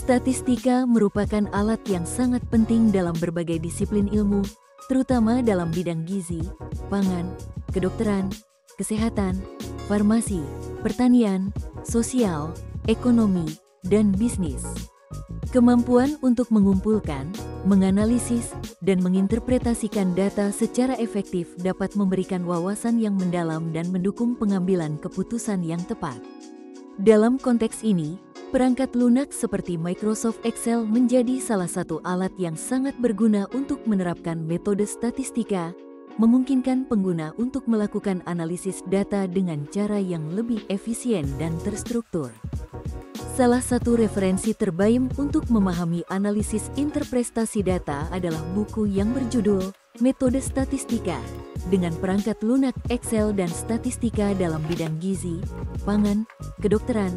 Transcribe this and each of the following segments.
Statistika merupakan alat yang sangat penting dalam berbagai disiplin ilmu, terutama dalam bidang gizi, pangan, kedokteran, kesehatan, farmasi, pertanian, sosial, ekonomi, dan bisnis. Kemampuan untuk mengumpulkan, menganalisis, dan menginterpretasikan data secara efektif dapat memberikan wawasan yang mendalam dan mendukung pengambilan keputusan yang tepat. Dalam konteks ini, perangkat lunak seperti Microsoft Excel menjadi salah satu alat yang sangat berguna untuk menerapkan metode statistika, memungkinkan pengguna untuk melakukan analisis data dengan cara yang lebih efisien dan terstruktur. Salah satu referensi terbaik untuk memahami analisis interpretasi data adalah buku yang berjudul Metode Statistika, dengan perangkat lunak Excel dan statistika dalam bidang gizi, pangan, kedokteran,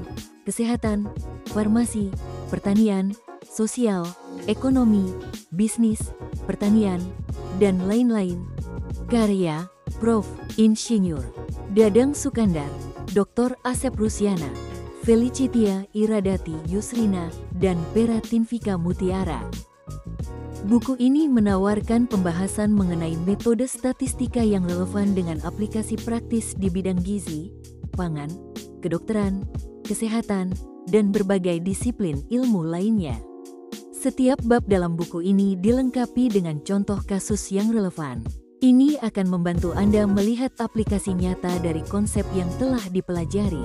kesehatan, farmasi, pertanian, sosial, ekonomi, bisnis, pertanian, dan lain-lain. Karya Prof. Insinyur Dadang Sukandar, Dr. Asep Rusyana, Felicitia Iradati Yusrina, dan Pera Tinvika Mutiara. Buku ini menawarkan pembahasan mengenai metode statistika yang relevan dengan aplikasi praktis di bidang gizi, pangan, kedokteran, kesehatan, dan berbagai disiplin ilmu lainnya. Setiap bab dalam buku ini dilengkapi dengan contoh kasus yang relevan. Ini akan membantu Anda melihat aplikasi nyata dari konsep yang telah dipelajari.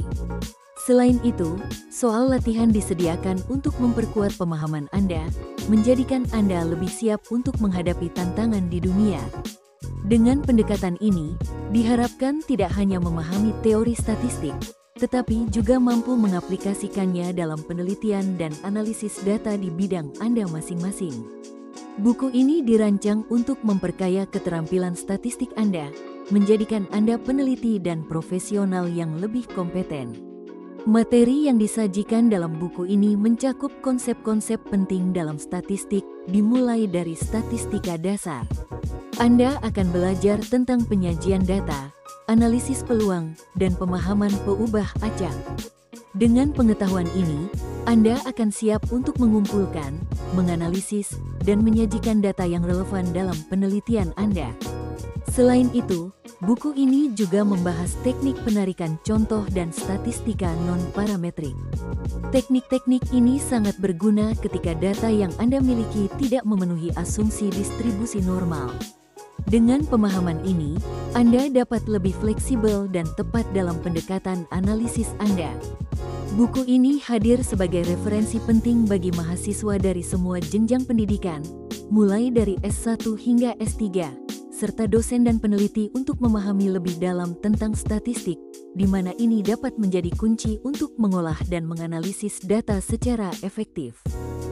Selain itu, soal latihan disediakan untuk memperkuat pemahaman Anda, menjadikan Anda lebih siap untuk menghadapi tantangan di dunia. Dengan pendekatan ini, diharapkan tidak hanya memahami teori statistik, tetapi juga mampu mengaplikasikannya dalam penelitian dan analisis data di bidang Anda masing-masing. Buku ini dirancang untuk memperkaya keterampilan statistik Anda, menjadikan Anda peneliti dan profesional yang lebih kompeten. Materi yang disajikan dalam buku ini mencakup konsep-konsep penting dalam statistik, dimulai dari statistika dasar. Anda akan belajar tentang penyajian data, analisis peluang, dan pemahaman peubah acak. Dengan pengetahuan ini, Anda akan siap untuk mengumpulkan, menganalisis, dan menyajikan data yang relevan dalam penelitian Anda. Selain itu, buku ini juga membahas teknik penarikan contoh dan statistika non-parametrik. Teknik-teknik ini sangat berguna ketika data yang Anda miliki tidak memenuhi asumsi distribusi normal. Dengan pemahaman ini, Anda dapat lebih fleksibel dan tepat dalam pendekatan analisis Anda. Buku ini hadir sebagai referensi penting bagi mahasiswa dari semua jenjang pendidikan, mulai dari S1 hingga S3. Serta dosen dan peneliti untuk memahami lebih dalam tentang statistik, di mana ini dapat menjadi kunci untuk mengolah dan menganalisis data secara efektif.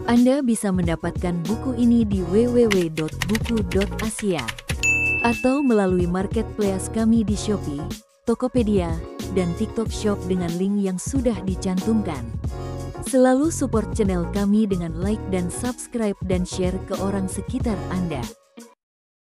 Anda bisa mendapatkan buku ini di www.buku.asia atau melalui marketplace kami di Shopee, Tokopedia, dan TikTok Shop dengan link yang sudah dicantumkan. Selalu support channel kami dengan like dan subscribe dan share ke orang sekitar Anda.